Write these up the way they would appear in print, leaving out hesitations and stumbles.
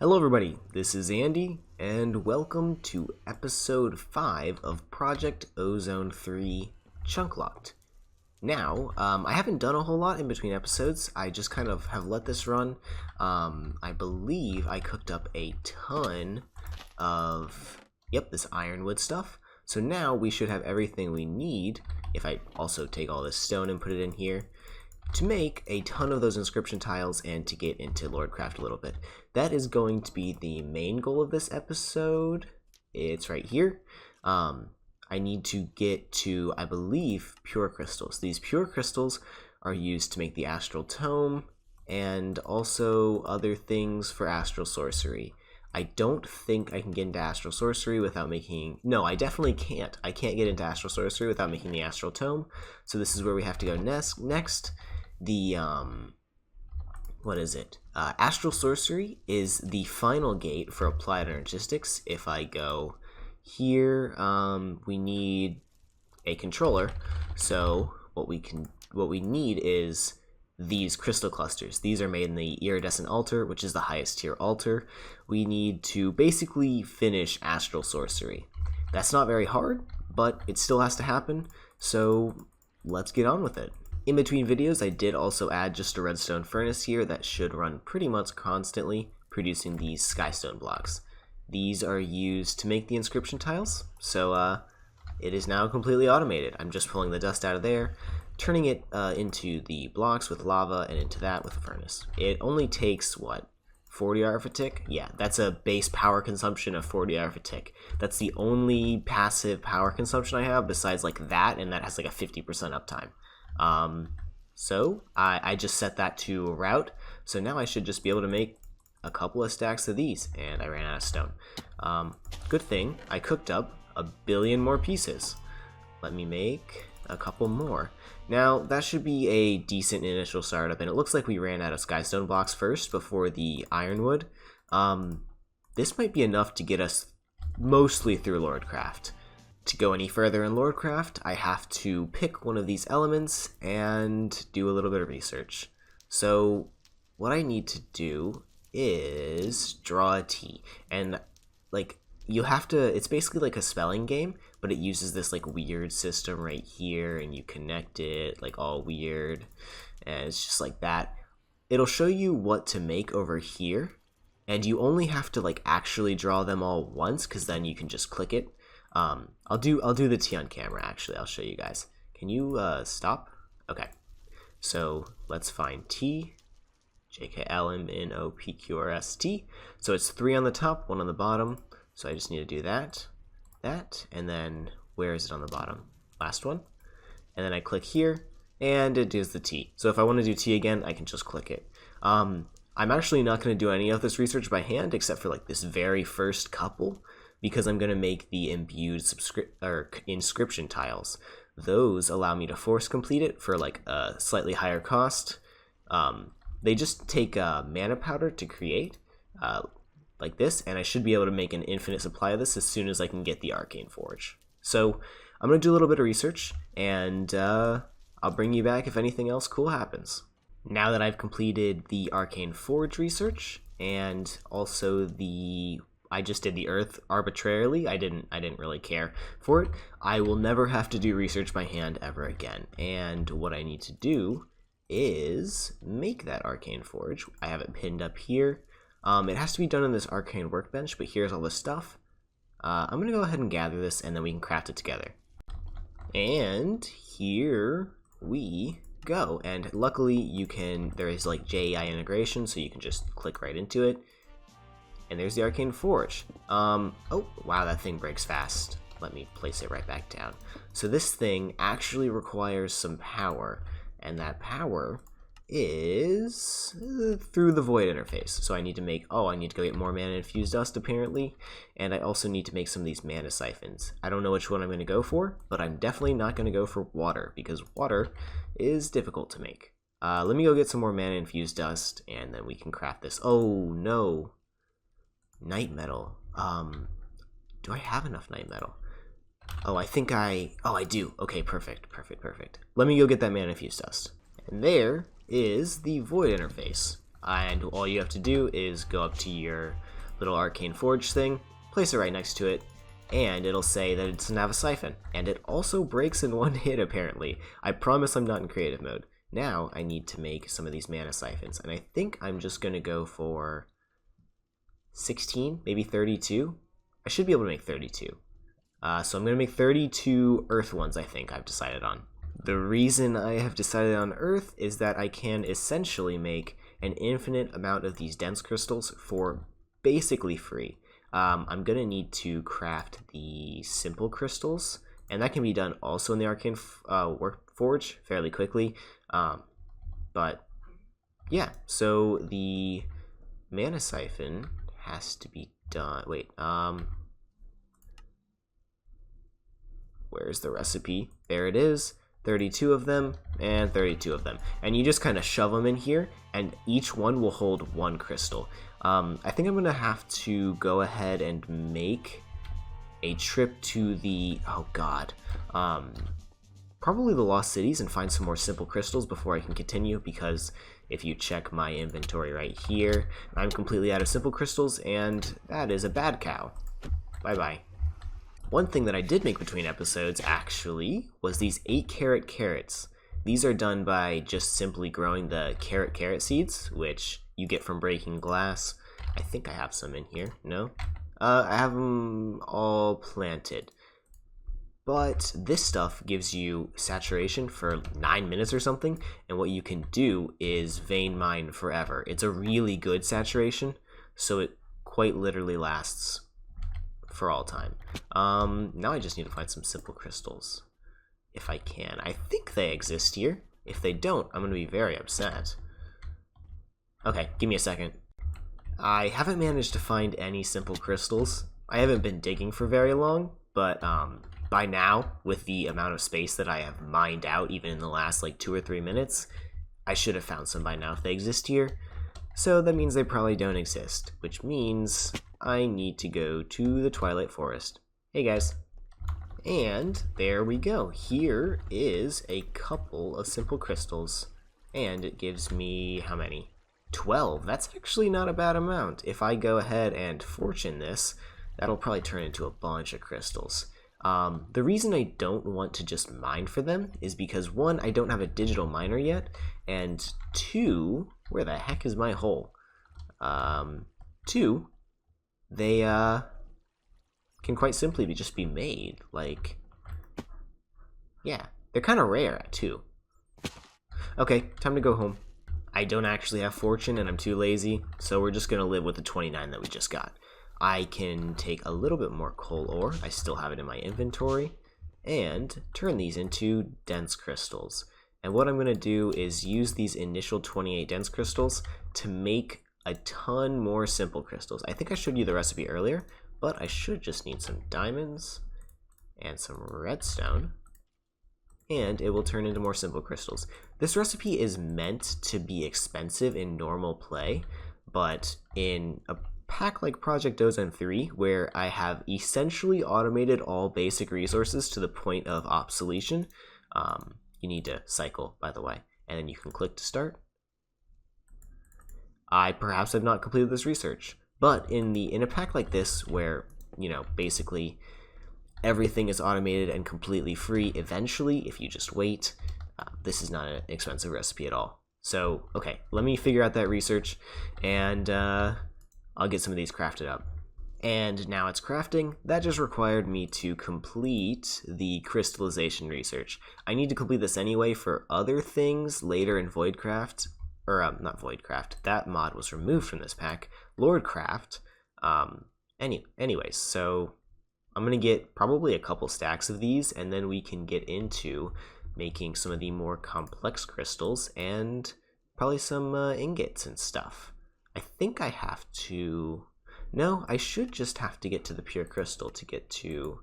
Hello everybody, this is Andy, and welcome to episode 5 of Project Ozone 3 CHUNKLOCKED. Now, I haven't done a whole lot in between episodes. I just kind of have let this run. I believe I cooked up a ton of, this ironwood stuff. So now we should have everything we need, if I also take all this stone and put it in here, to make a ton of those inscription tiles and to get into Lordcraft a little bit. That is going to be the main goal of this episode. It's right here. I need to get to, I believe, pure crystals. These pure crystals are used to make the astral tome and also other things for astral sorcery. I don't think I can get into astral sorcery without making... No, I definitely can't. I can't get into astral sorcery without making the astral tome. So this is where we have to go next. The, what is it? Astral sorcery is the final gate for applied energistics. If I go here, we need a controller. So what we need is these crystal clusters. These are made in the iridescent altar, which is the highest tier altar. We need to basically finish astral sorcery. That's not very hard, but it still has to happen. So let's get on with it. In between videos, I did also add just a redstone furnace here that should run pretty much constantly, producing these skystone blocks. These are used to make the inscription tiles, so it is now completely automated. I'm just pulling the dust out of there, turning it into the blocks with lava, and into that with a furnace. It only takes, what, 40 R for tick? Yeah, that's a base power consumption of 40 R for tick. That's the only passive power consumption I have besides like that, and that has like a 50% uptime. So I just set that to a route, so now I should just be able to make a couple of stacks of these, and I ran out of stone. Good thing I cooked up a billion more pieces. Let me make a couple more. Now that should be a decent initial startup, and it looks like we ran out of skystone blocks first before the ironwood. This might be enough to get us mostly through Lordcraft. To go any further in Lordcraft, I have to pick one of these elements and do a little bit of research. So what I need to do is draw a T, and like you have to, it's basically like a spelling game, but it uses this like weird system right here, and you connect it like all weird, and it's just like that. It'll show you what to make over here, and you only have to like actually draw them all once, because then you can just click it. I'll do the T on camera. Actually, I'll show you guys. Can you stop? Okay, so let's find T, JKLMNOPQRST. So it's 3 on the top, 1 on the bottom. So I just need to do that, and then where is it on the bottom? Last one. And then I click here, and it does the T. So if I want to do T again, I can just click it. I'm actually not going to do any of this research by hand, except for like this very first couple, because I'm going to make the imbued inscription tiles. Those allow me to force complete it for like a slightly higher cost. They just take mana powder to create, like this, and I should be able to make an infinite supply of this as soon as I can get the Arcane Forge. So I'm going to do a little bit of research, and I'll bring you back if anything else cool happens. Now that I've completed the Arcane Forge research, and also I just did the earth arbitrarily. I didn't really care for it. I will never have to do research by hand ever again. And what I need to do is make that arcane forge. I have it pinned up here. It has to be done in this arcane workbench, but here's all the stuff. I'm gonna go ahead and gather this, and then we can craft it together. And here we go. And luckily there is like JEI integration, so you can just click right into it. And there's the Arcane Forge. Oh, wow, that thing breaks fast. Let me place it right back down. So this thing actually requires some power, and that power is through the void interface. So I need to make, I need to go get more mana infused dust apparently, and I also need to make some of these mana siphons. I don't know which one I'm going to go for, but I'm definitely not going to go for water, because water is difficult to make. Let me go get some more mana infused dust, and then we can craft this. Oh, no. Night metal. Do I have enough night metal? Oh, I do. Okay, perfect. Let me go get that mana infused dust. And there is the void interface. And all you have to do is go up to your little arcane forge thing, place it right next to it, and it'll say that it doesn't have a siphon. And it also breaks in one hit, apparently. I promise I'm not in creative mode. Now I need to make some of these mana siphons, and I think I'm just going to go for 16, maybe 32. I should be able to make 32. So I'm going to make 32 earth ones, I think I've decided on. The reason I have decided on earth is that I can essentially make an infinite amount of these dense crystals for basically free. I'm going to need to craft the simple crystals, and that can be done also in the Arcane Forge fairly quickly. But yeah, so the mana siphon has to be done. Wait, where's the recipe? There it is. 32 of them and 32 of them, and you just kind of shove them in here, and each one will hold one crystal. I think I'm gonna have to go ahead and make a trip to the probably the Lost Cities and find some more simple crystals before I can continue, because if you check my inventory right here, I'm completely out of simple crystals, and that is a bad cow. Bye bye. One thing that I did make between episodes, actually, was these 8-carat carrots. These are done by just simply growing the carrot seeds, which you get from breaking glass. I think I have some in here. No? I have them all planted. But this stuff gives you saturation for 9 minutes or something, and what you can do is vein mine forever. It's a really good saturation, so it quite literally lasts for all time. Now I just need to find some simple crystals, if I can. I think they exist here. If they don't, I'm going to be very upset. Okay, give me a second. I haven't managed to find any simple crystals. I haven't been digging for very long, but by now, with the amount of space that I have mined out, even in the last like 2 or 3 minutes, I should have found some by now if they exist here. So that means they probably don't exist, which means I need to go to the Twilight Forest. Hey guys. And there we go. Here is a couple of simple crystals. And it gives me, how many? 12. That's actually not a bad amount. If I go ahead and fortune this, that'll probably turn into a bunch of crystals. The reason I don't want to just mine for them is because, one, I don't have a digital miner yet, and two, where the heck is my hole? Two, they can quite simply just be made. Like, yeah, they're kind of rare too. Okay, time to go home. I don't actually have fortune and I'm too lazy, so we're just gonna live with the 29 that we just got. I can take a little bit more coal ore, I still have it in my inventory, and turn these into dense crystals. And what I'm going to do is use these initial 28 dense crystals to make a ton more simple crystals. I think I showed you the recipe earlier, but I should just need some diamonds and some redstone, and it will turn into more simple crystals. This recipe is meant to be expensive in normal play, but in a pack like Project Ozone 3, where I have essentially automated all basic resources to the point of obsolescence, you need to cycle, by the way, and then you can click to start. I perhaps have not completed this research, but in a pack like this, where, you know, basically everything is automated and completely free eventually if you just wait, this is not an expensive recipe at all. So, okay, let me figure out that research, and I'll get some of these crafted up. And now it's crafting. That just required me to complete the crystallization research. I need to complete this anyway for other things later in Voidcraft, or not Voidcraft, that mod was removed from this pack, Lordcraft. Anyways, so I'm gonna get probably a couple stacks of these, and then we can get into making some of the more complex crystals and probably some ingots and stuff. I think I have to... No, I should just have to get to the pure crystal to get to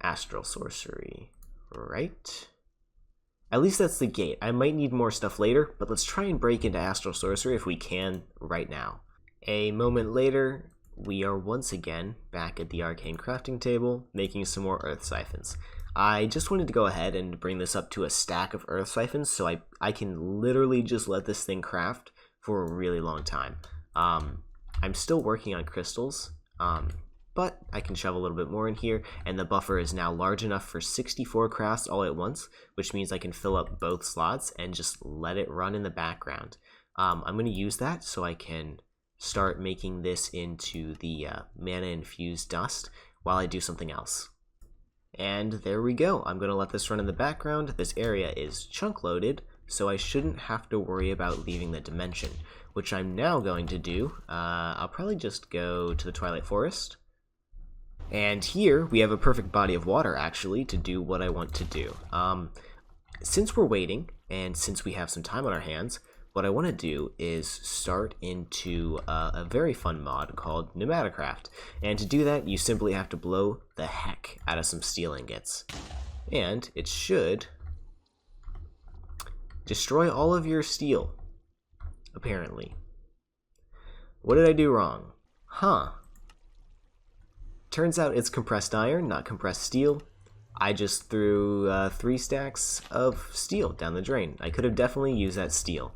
astral sorcery, right? At least that's the gate. I might need more stuff later, but let's try and break into astral sorcery if we can right now. A moment later, we are once again back at the arcane crafting table, making some more earth siphons. I just wanted to go ahead and bring this up to a stack of earth siphons so I can literally just let this thing craft for a really long time. I'm still working on crystals, but I can shove a little bit more in here, and the buffer is now large enough for 64 crafts all at once, which means I can fill up both slots and just let it run in the background. I'm going to use that so I can start making this into the mana infused dust while I do something else. And there we go. I'm going to let this run in the background. This area is chunk loaded, so I shouldn't have to worry about leaving the dimension, which I'm now going to do. I'll probably just go to the Twilight Forest. And here we have a perfect body of water, actually, to do what I want to do. Since we're waiting, and since we have some time on our hands, what I want to do is start into a very fun mod called Pneumaticcraft. And to do that, you simply have to blow the heck out of some steel ingots. And it should destroy all of your steel, apparently. What did I do wrong? Huh. Turns out it's compressed iron, not compressed steel. I just threw 3 stacks of steel down the drain. I could have definitely used that steel.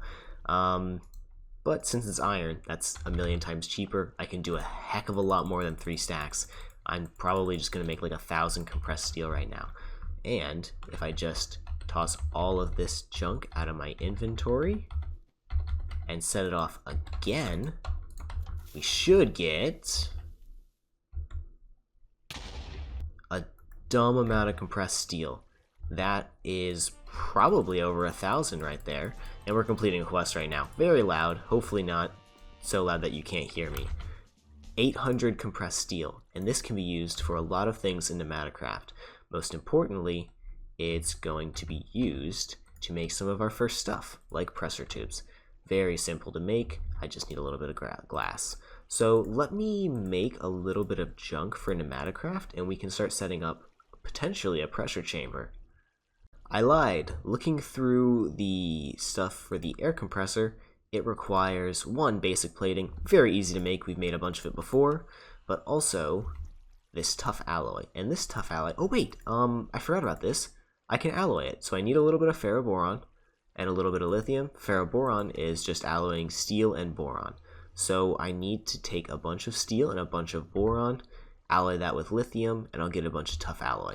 But since it's iron, that's a million times cheaper. I can do a heck of a lot more than 3 stacks. I'm probably just going to make like 1,000 compressed steel right now. And if I just toss all of this junk out of my inventory and set it off again, we should get a dumb amount of compressed steel. That is probably over 1,000 right there, and we're completing a quest right now. Very loud, hopefully not so loud that you can't hear me. 800 compressed steel, and this can be used for a lot of things in Pneumaticcraft. Most importantly, it's going to be used to make some of our first stuff, like pressure tubes. Very simple to make, I just need a little bit of glass. So let me make a little bit of junk for Pneumaticcraft, and we can start setting up potentially a pressure chamber. I lied. Looking through the stuff for the air compressor, it requires 1 basic plating, very easy to make, we've made a bunch of it before, but also this tough alloy. And this tough alloy, oh wait, I forgot about this. I can alloy it, so I need a little bit of ferroboron and a little bit of lithium. Ferroboron is just alloying steel and boron. So I need to take a bunch of steel and a bunch of boron, alloy that with lithium, and I'll get a bunch of tough alloy.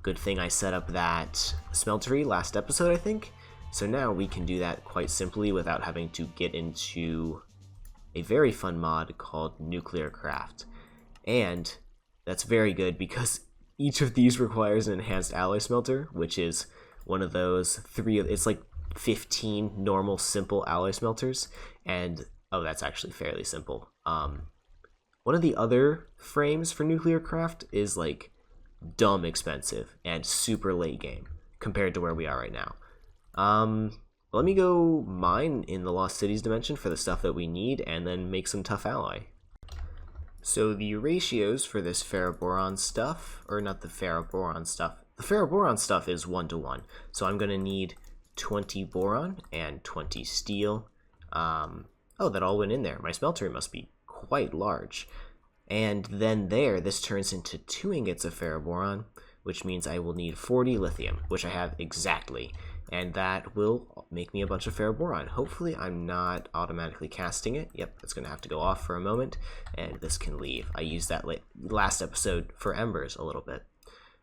Good thing I set up that smeltery last episode, I think. So now we can do that quite simply without having to get into a very fun mod called Nuclearcraft. And that's very good because each of these requires an enhanced alloy smelter, which is one of those it's like 15 normal simple alloy smelters. And, oh, that's actually fairly simple. One of the other frames for Nuclearcraft is like dumb expensive and super late game compared to where we are right now. Let me go mine in the Lost Cities dimension for the stuff that we need and then make some tough alloy. So the ratios for this ferroboron stuff, or not the ferroboron stuff, the ferroboron stuff is 1:1. So I'm going to need 20 boron and 20 steel. Oh, that all went in there. My smeltery must be quite large. And then this turns into 2 ingots of ferroboron, which means I will need 40 lithium, which I have exactly. And that will make me a bunch of ferroboron. Hopefully I'm not automatically casting it. Yep, it's going to have to go off for a moment, and this can leave. I used that last episode for embers a little bit.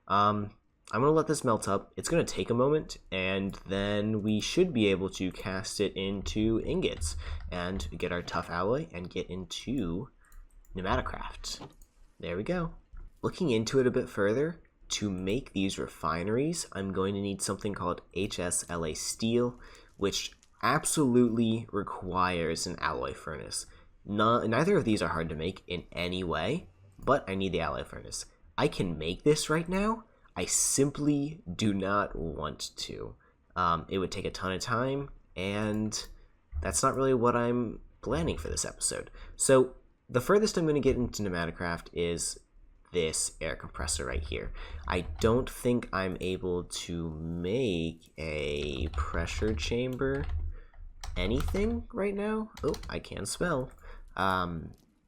I'm going to let this melt up. It's going to take a moment, and then we should be able to cast it into ingots and get our tough alloy and get into Pneumaticcraft. There we go. Looking into it a bit further, to make these refineries, I'm going to need something called HSLA steel, which absolutely requires an alloy furnace. Neither of these are hard to make in any way, but I need the alloy furnace. I can make this right now. I simply do not want to. It would take a ton of time, and that's not really what I'm planning for this episode. So the furthest I'm going to get into Pneumaticcraft is this air compressor right here. I don't think I'm able to make a pressure chamber anything right now. Oh, I can spell.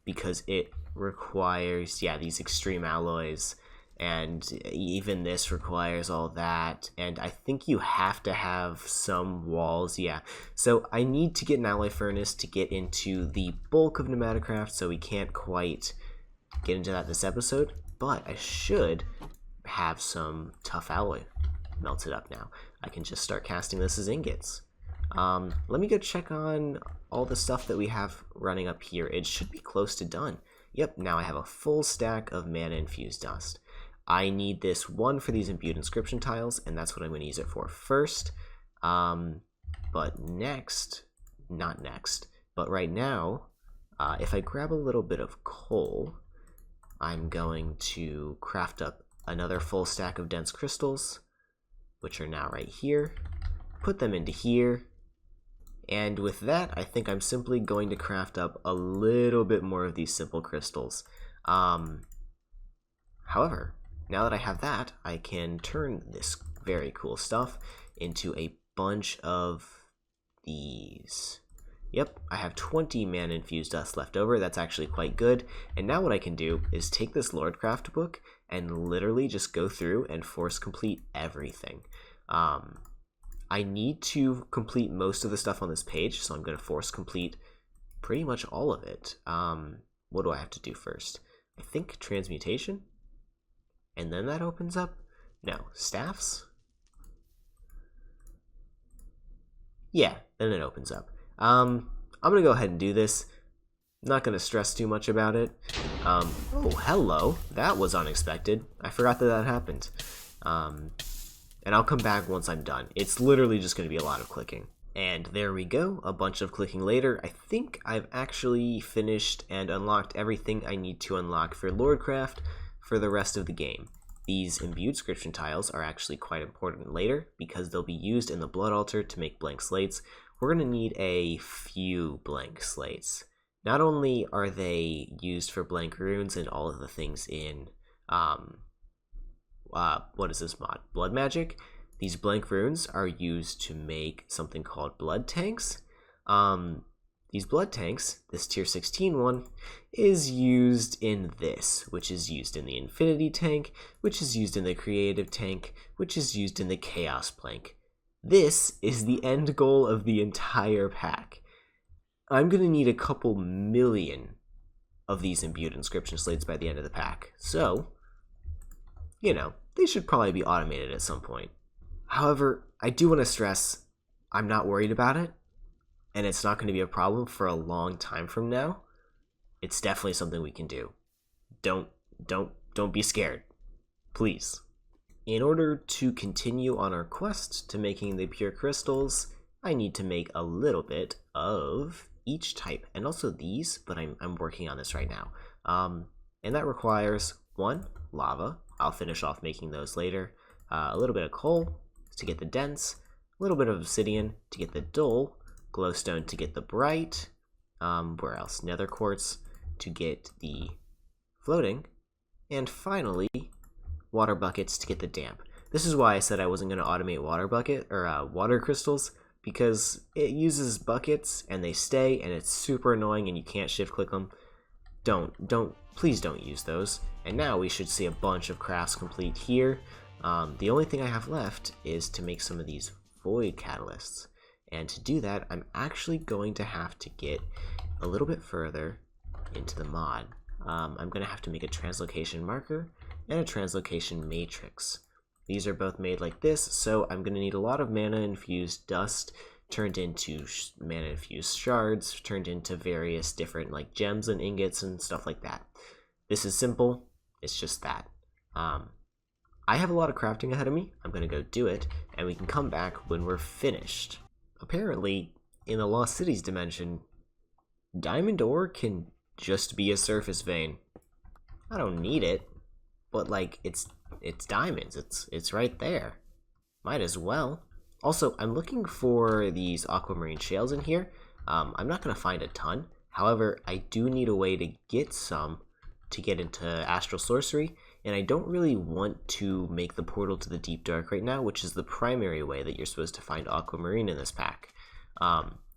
Because it requires, yeah, these extreme alloys and even this requires all that, and I think you have to have some walls. Yeah, so I need to get an alloy furnace to get into the bulk of Pneumaticraft, so we can't quite get into that this episode, but I should have some tough alloy melted up now. I can just start casting this as ingots. Let me go check on all the stuff that we have running up here. It should be close to done. Yep, now I have a full stack of mana infused dust. I need this one for these imbued inscription tiles, and that's what I'm going to use it for first. But next, not next, but right now, if I grab a little bit of coal, I'm going to craft up another full stack of dense crystals, which are now right here, put them into here, and with that, I think I'm simply going to craft up a little bit more of these simple crystals. However, now that I have that, I can turn this very cool stuff into a bunch of these. Yep, I have 20 mana infused dust left over. That's actually quite good. And now what I can do is take this Lordcraft book and literally just go through and force complete everything. I need to complete most of the stuff on this page, so I'm going to force complete pretty much all of it. What do I have to do first? I think transmutation? And then that opens up? No, staffs? Yeah, then it opens up. I'm gonna go ahead and do this. Not gonna stress too much about it. Oh, hello. That was unexpected. I forgot that that happened. And I'll come back once I'm done. It's literally just gonna be a lot of clicking. And there we go, a bunch of clicking later. I think I've actually finished and unlocked everything I need to unlock for Lordcraft for the rest of the game. These imbued inscription tiles are actually quite important later because they'll be used in the blood altar to make blank slates. We're going to need a few blank slates. Not only are they used for blank runes and all of the things in what is this mod? Blood magic. These blank runes are used to make something called blood tanks. These blood tanks, this tier 16 one, is used in this, which is used in the infinity tank, which is used in the creative tank, which is used in the chaos plank. This is the end goal of the entire pack. I'm going to need a couple million of these imbued inscription slates by the end of the pack, so, you know, they should probably be automated at some point. However, I do want to stress, I'm not worried about it, and it's not going to be a problem for a long time from now. It's definitely something we can do. Don't be scared, please. In order to continue on our quest to making the pure crystals, I need to make a little bit of each type, and also these, but I'm working on this right now. And that requires 1, lava. I'll finish off making those later. A little bit of coal to get the dense, a little bit of obsidian to get the dull, glowstone to get the bright, where else? Nether quartz to get the floating, and finally, water buckets to get the damp. This is why I said I wasn't going to automate water crystals, because it uses buckets and they stay, and it's super annoying and you can't shift click them. Please don't use those. And now we should see a bunch of crafts complete here. The only thing I have left is to make some of these void catalysts. And to do that, I'm actually going to have to get a little bit further into the mod. I'm going to have to make a translocation marker and a translocation matrix. These are both made like this, so I'm going to need a lot of mana-infused dust turned into mana-infused shards, turned into various different like gems and ingots and stuff like that. This is simple, it's just that. I have a lot of crafting ahead of me. I'm going to go do it, and we can come back when we're finished. Apparently, in the Lost Cities dimension, diamond ore can just be a surface vein. I don't need it, but like it's diamonds. It's right there. Might as well. Also, I'm looking for these aquamarine shales in here. I'm not gonna find a ton. However, I do need a way to get some to get into astral sorcery, and I don't really want to make the portal to the deep dark right now, which is the primary way that you're supposed to find aquamarine in this pack.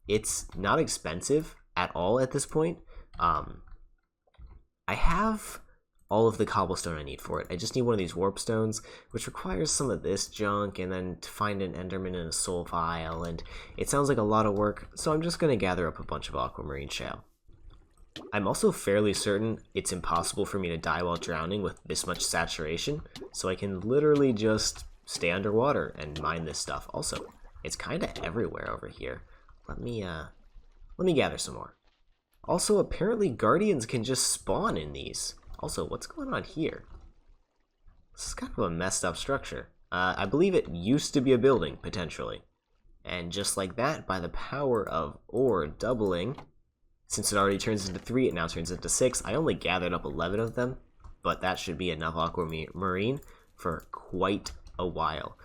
It's not expensive at all at this point. I have all of the cobblestone I need for it. I just need one of these warp stones, which requires some of this junk, and then to find an enderman in a soul vial, and it sounds like a lot of work, so I'm just going to gather up a bunch of aquamarine shale. I'm also fairly certain it's impossible for me to die while drowning with this much saturation, so I can literally just stay underwater and mine this stuff. Also, it's kind of everywhere over here. Let me gather some more. Also, apparently guardians can just spawn in these. Also, what's going on here? This is kind of a messed up structure. I believe it used to be a building, potentially. And just like that, by the power of ore doubling, since it already turns into 3, it now turns into 6. I only gathered up 11 of them, but that should be enough aquamarine for quite a while.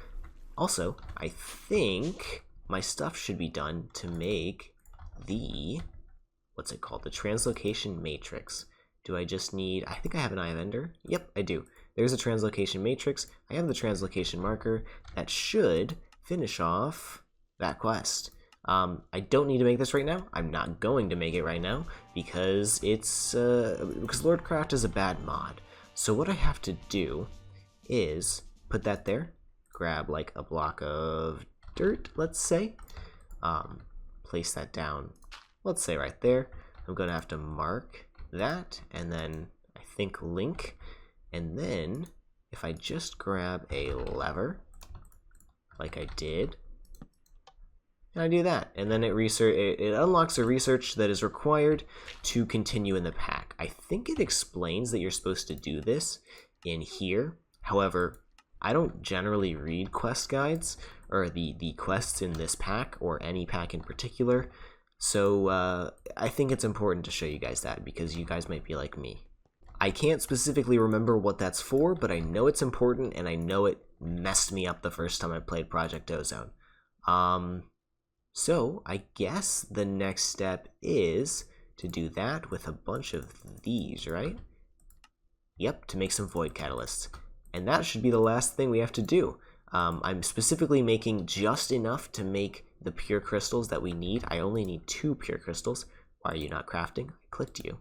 Also, I think my stuff should be done to make the, what's it called? The translocation matrix. Do I just need, I think I have an Eye of Ender. Yep, I do. There's a translocation matrix. I have the translocation marker. That should finish off that quest. I don't need to make this right now. I'm not going to make it right now because it's, because Lordcraft is a bad mod. So what I have to do is put that there, grab like a block of dirt, let's say, place that down, let's say right there. I'm going to have to mark that, and then I think link, and then if I just grab a lever like I did, and I do that, and then it unlocks a research that is required to continue in the pack. I think it explains that you're supposed to do this in here. However, I don't generally read quest guides or the quests in this pack or any pack in particular. So I think it's important to show you guys that because you guys might be like me. I can't specifically remember what that's for, but I know it's important, and I know it messed me up the first time I played Project Ozone. So I guess the next step is to do that with a bunch of these, right? Yep, to make some void catalysts. And that should be the last thing we have to do. I'm specifically making just enough to make the pure crystals that we need. I only need 2 pure crystals. Why are you not crafting? I clicked you.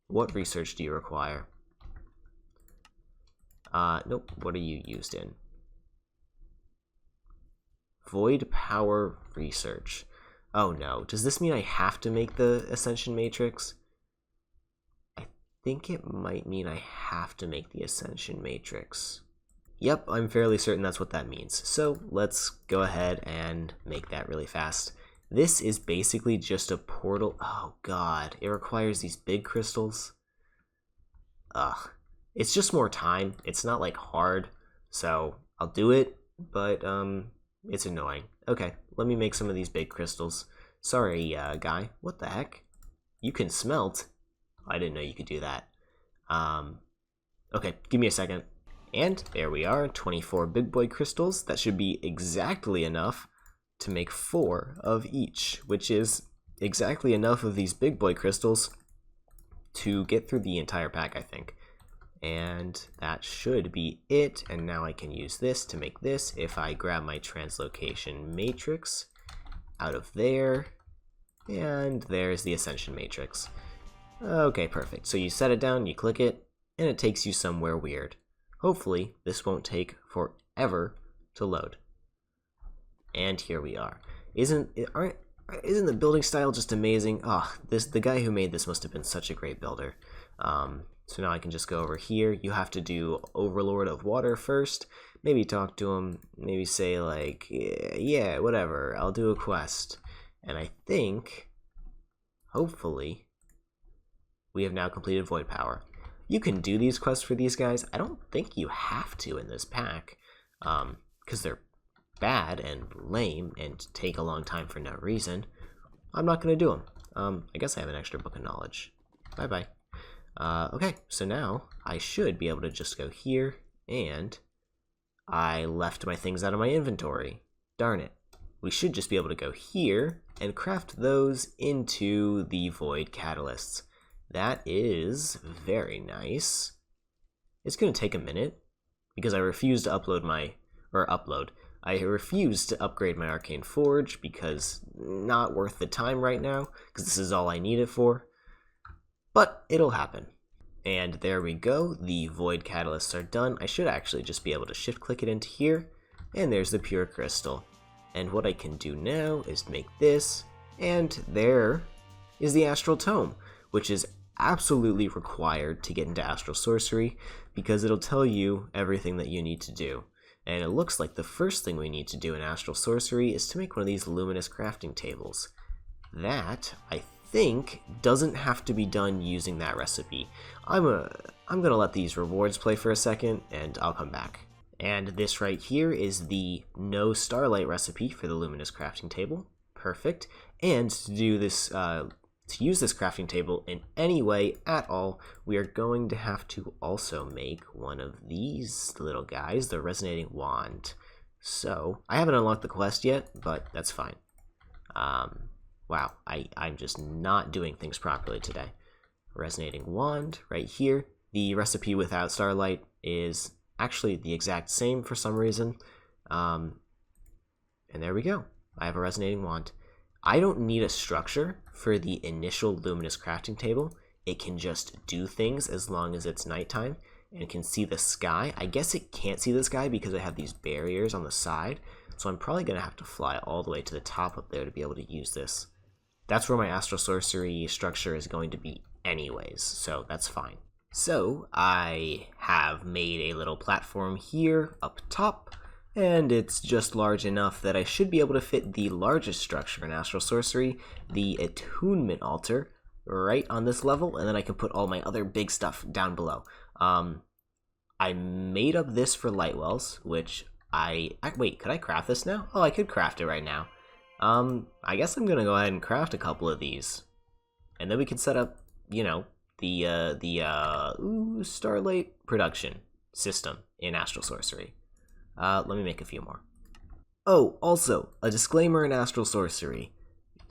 What research do you require? Nope. What are you used in? Void power research. Oh no. Does this mean I have to make the Ascension Matrix? I think it might mean I have to make the Ascension Matrix. Yep, I'm fairly certain that's what that means. So let's go ahead and make that really fast. This is basically just a portal. Oh god, it requires these big crystals. Ugh. It's just more time. It's not like hard, so I'll do it, but it's annoying. Okay, let me make some of these big crystals. Sorry, guy. What the heck? You can smelt? I didn't know you could do that. Okay, give me a second. And there we are, 24 big boy crystals. That should be exactly enough to make 4 of each, which is exactly enough of these big boy crystals to get through the entire pack, I think. And that should be it. And now I can use this to make this. If I grab my translocation matrix out of there, and there's the Ascension Matrix. Okay, perfect. So you set it down, you click it, and it takes you somewhere weird. Hopefully, this won't take forever to load. And here we are. Isn't the building style just amazing? Oh, the guy who made this must have been such a great builder. So now I can just go over here. You have to do Overlord of Water first. Maybe talk to him. Maybe say like, yeah, whatever. I'll do a quest. And I think, hopefully, we have now completed Void Power. You can do these quests for these guys. I don't think you have to in this pack, because they're bad and lame and take a long time for no reason. I'm not going to do them. I guess I have an extra book of knowledge. Bye-bye. Okay, so now I should be able to just go here, and I left my things out of my inventory. Darn it. We should just be able to go here and craft those into the void catalysts. That is very nice. It's going to take a minute because I refuse to I refuse to upgrade my Arcane Forge because not worth the time right now because this is all I need it for. but it'll happen. And there we go, the void catalysts are done. I should actually just be able to shift click it into here, and there's the pure crystal. And what I can do now is make this, and there is the astral tome, which is absolutely required to get into astral sorcery because it'll tell you everything that you need to do. And it looks like the first thing we need to do in astral sorcery is to make one of these luminous crafting tables. That, I think, doesn't have to be done using that recipe. I'm gonna let these rewards play for a second, and I'll come back. And this right here is the no starlight recipe for the luminous crafting table. Perfect. And to do this, to use this crafting table in any way at all, we are going to have to also make one of these little guys, the resonating wand. So, I haven't unlocked the quest yet, but that's fine. Wow, I'm just not doing things properly today. Resonating wand, right here. The recipe without starlight is actually the exact same for some reason. And there we go. I have a resonating wand. I don't need a structure for the initial luminous crafting table. It can just do things as long as it's nighttime and can see the sky. I guess it can't see the sky because I have these barriers on the side. So I'm probably going to have to fly all the way to the top up there to be able to use this. That's where my astral sorcery structure is going to be anyways, so that's fine. So I have made a little platform here up top, and it's just large enough that I should be able to fit the largest structure in astral sorcery, the attunement altar, right on this level, and then I can put all my other big stuff down below. I made up this for light wells, which wait, could I craft this now? Oh, I could craft it right now. I guess I'm gonna go ahead and craft a couple of these, and then we can set up, you know, the starlight production system in astral sorcery. Let me make a few more. Oh, also, a disclaimer in astral sorcery.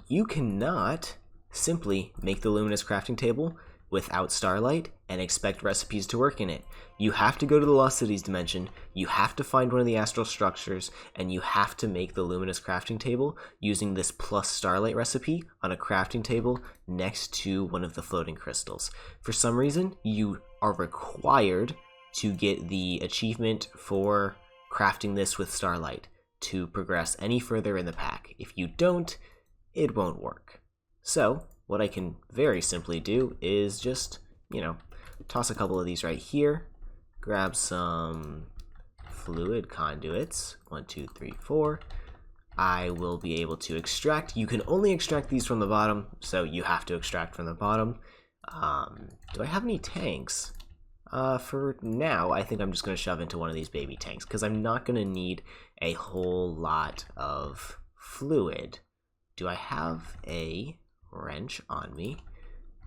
You cannot simply make the luminous crafting table without starlight and expect recipes to work in it. You have to go to the Lost Cities dimension, you have to find one of the astral structures, and you have to make the luminous crafting table using this plus starlight recipe on a crafting table next to one of the floating crystals. For some reason, you are required to get the achievement for crafting this with starlight to progress any further in the pack. If you don't, it won't work. So, what I can very simply do is just, you know, toss a couple of these right here, grab some fluid conduits, 1, 2, 3, 4. I will be able to extract. You can only extract these from the bottom, so you have to extract from the bottom. Do I have any tanks? For now, I think I'm just going to shove into one of these baby tanks, because I'm not going to need a whole lot of fluid. Do I have a wrench on me?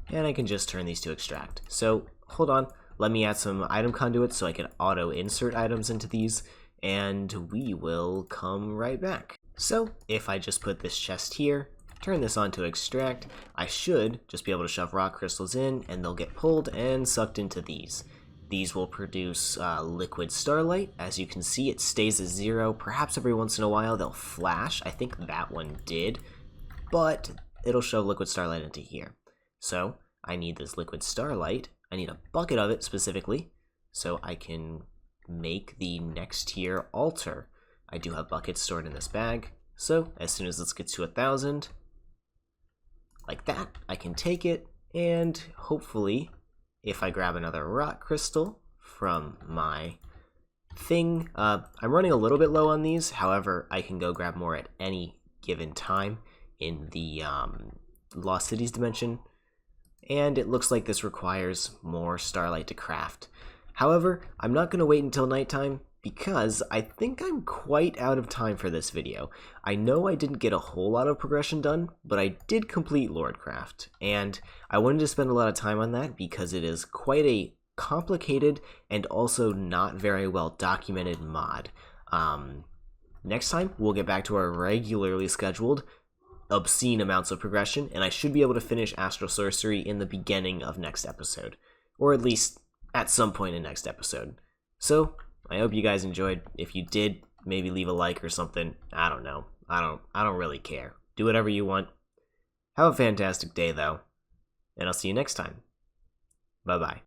And I can just turn these to extract. So, hold on. Let me add some item conduits so I can auto-insert items into these, and we will come right back. So, if I just put this chest here, turn this on to extract, I should just be able to shove rock crystals in, and they'll get pulled and sucked into these. These will produce liquid starlight. As you can see, it stays at 0. Perhaps every once in a while they'll flash. I think that one did, but it'll show liquid starlight into here. So, I need this liquid starlight. I need a bucket of it specifically, so I can make the next tier altar. I do have buckets stored in this bag, so as soon as this gets to 1,000, like that, I can take it, and hopefully, if I grab another rock crystal from my thing, I'm running a little bit low on these, however, I can go grab more at any given time in the Lost Cities dimension, and it looks like this requires more starlight to craft. However, I'm not going to wait until nighttime because I think I'm quite out of time for this video. I know I didn't get a whole lot of progression done, but I did complete Lordcraft, and I wanted to spend a lot of time on that because it is quite a complicated and also not very well documented mod. Next time, we'll get back to our regularly scheduled obscene amounts of progression, and I should be able to finish astral sorcery in the beginning of next episode, or at least at some point in next episode. So I hope you guys enjoyed. If you did, maybe leave a like or something. I don't know. I don't really care. Do whatever you want. Have a fantastic day though, and I'll see you next time. Bye-bye.